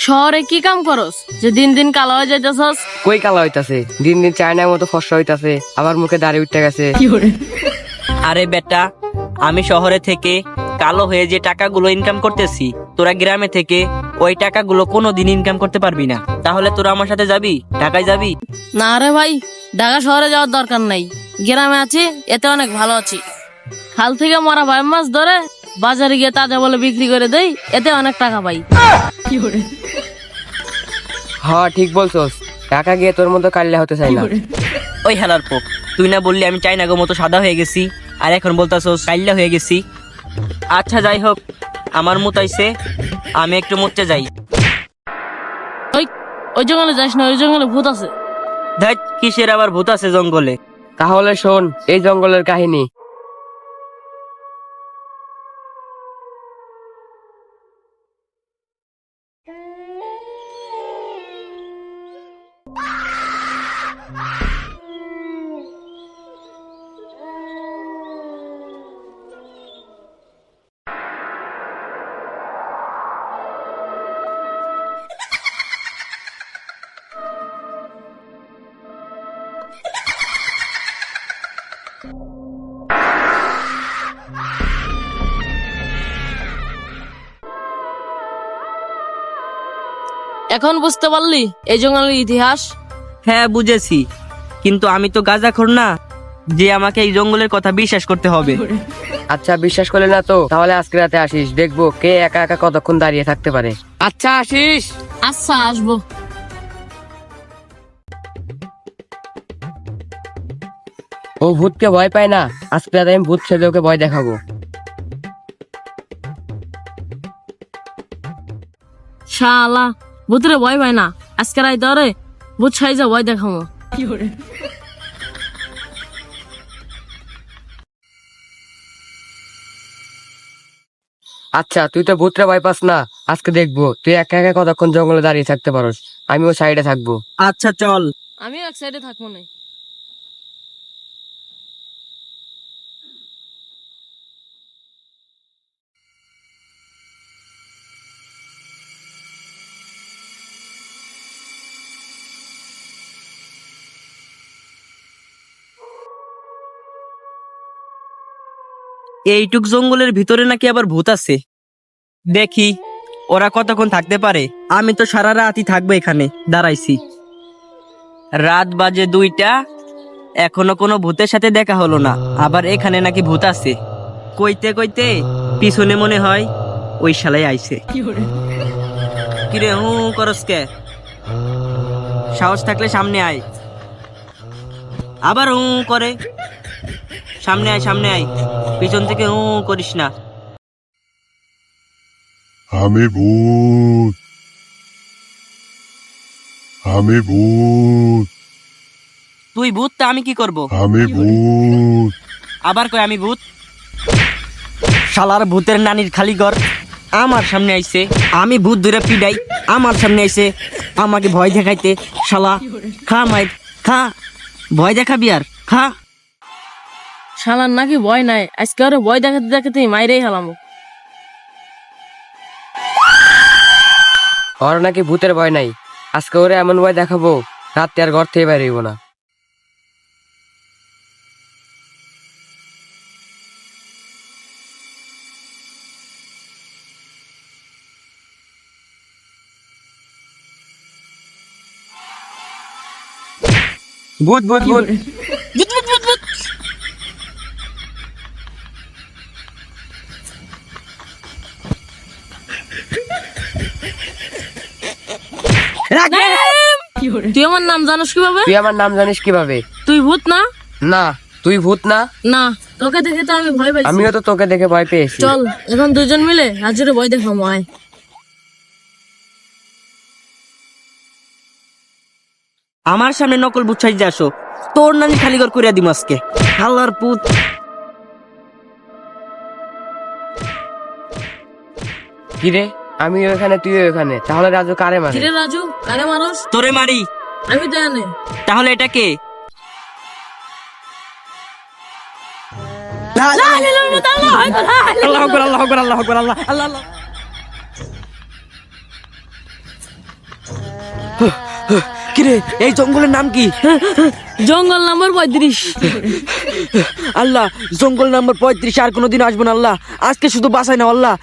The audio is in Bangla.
শহরে কি কাম করস যে দিন দিন কালো হয়ে যাইতেছস? কই কালা হইতাছে, দিন দিন চায়নার মতো ফর্সা হইতাছে, আবার মুখে দাড়ি উঠতে গেছে। আরে বেটা, আমি শহরে থেকে কালো হয়ে যে টাকাগুলো ইনকাম করতেছি, তোরা গ্রামে থেকে ওই টাকাগুলো কোনোদিন ইনকাম করতে পারবি না। তাহলে তোরা আমার সাথে যাবি, ঢাকায় যাবি? না রে ভাই, ঢাকা শহরে যাওয়ার দরকার নাই, গ্রামে আছি, এতে অনেক ভালো আছি। খাল থেকে মরা ভাই মাছ ধরে বাজারে গিয়ে তাজা বলে বিক্রি করে দেই, এতে অনেক টাকা পাই। হ্যাঁ ঠিক বলছস, টাকা গিয়ে তোর মতো কাল্লা হতে চাই না। ওই হেলার পোক, তুই না বললি আমি চাইনা গো মতো সাদা হয়ে গেছি, আর এখন বলতাছস কাইল্লা হয়ে গেছি। আচ্ছা যাই হোক, আমার মুত আইছে, আমি একটু মুততে যাই। ওই ওই জঙ্গলে যাস না, ওই জঙ্গলে ভূত আছে। ধ্যাৎ, কিসের আবার ভূত আছে জঙ্গলে? তাহলে শোন এই জঙ্গলের কাহিনী। এখন বুঝতে পারলি এই জঙ্গলের ইতিহাস? হ্যাঁ বুঝেছি, কিন্তু আমি তো গাঁজাখোর না যে আমাকে এই জঙ্গলের কথা বিশ্বাস করতে হবে। আচ্ছা বিশ্বাস করলে না তো তাহলে আজকে রাতে আসিস, দেখবো কে একা একা কতক্ষণ দাঁড়িয়ে থাকতে পারে। আচ্ছা আসিস। আচ্ছা আসবো। ও ভূতকে ভয় পায় না, আজকে রাতে আমি ভূত সেজে ওকে ভয় দেখাবো। শালা ভূতরে ভয় পায় না, আজকে রাই ধরে ভূত সাইজা ভয় দেখাবো। আচ্ছা তুই তো ভূতরে ভয় পাস না, আজকে দেখবো তুই একা একা কতক্ষণ জঙ্গলে দাঁড়িয়ে থাকতে পারোস, আমিও সাইডে থাকবো। আচ্ছা চল। আমিও এক সাইডে থাকবো না। এইটুক জঙ্গলের ভিতরে নাকি আবার ভূত আছে, দেখি ওরা কতক্ষণ থাকতে পারে। আমি তো সারা রাতই থাকবো এখানে দাঁড়াইছি। রাত বাজে 2টা, এখনো কোনো ভূতের সাথে দেখা হলো না, আবার এখানে নাকি ভূত আছে। কইতে কইতে পিছনে মনে হয় ওই শালাই আইছে। কিরে হু করস কে? সাহস থাকলে সামনে আয়। আবার হু করে। সামনে আয়, সামনে আয়, পিছন থেকে হু করিস না। আমি ভূত, আমি ভূত, তুই ভূত, তা আমি কি করব? আমি ভূত। আবার কই আমি ভূত? শালার ভূতের নানির খালি ঘর আমার সামনে আইছে, আমি ভূত ধরে পিডাই, আমার সামনে আইছে আমাকে ভয় দেখাইতে। শালা খা মাইর খা, ভয় দেখাবি আর খা। শালার নাকি ভয় নাই, আজকে ওরে ভয় দেখাতে দেখাতে মাইরেই হালামো। ওর নাকি ভূতের ভয় নাই, আজকে ওরে এমন ভয় দেখাবো রাতে আর ঘর থেকে বেরোইব না। ভূত ভূত ভূত। তুই আমার নাম জানিস কিভাবে? তুই আমার নাম জানিস কিভাবে? তুই ভূত না? না তুই ভূত না। না, তোকে দেখে তো আমি ভয় পাইছি। আমিও তো তোকে দেখে ভয় পেয়েছি। চল এখন দুজন মিলে রাজুরে ভয় দেখাবো, আয়। আমার সামনে নকল ভূত সাইজে আসো, তোর নানি খালি ঘর করিয়া দিম আজকে। হাল্লার পুত। কিরে আমিও এখানে তুইও এখানে, তাহলে রাজু কারে মারে? কিরে রাজু, কারে মানুষ? তোরে মারি। আমি তো জানি। তাহলে এটা কে? আল্লাহ আকবার, আল্লাহ আকবার, আল্লাহ আকবার, আল্লাহ আল্লাহ আল্লাহ। কিরে এই জঙ্গলের নাম কি? জঙ্গল নম্বর 35। আল্লাহ, জঙ্গল নাম্বার 35 আর কোনোদিন আসবো না আল্লাহ, আজকে শুধু বাঁচাই না আল্লাহ।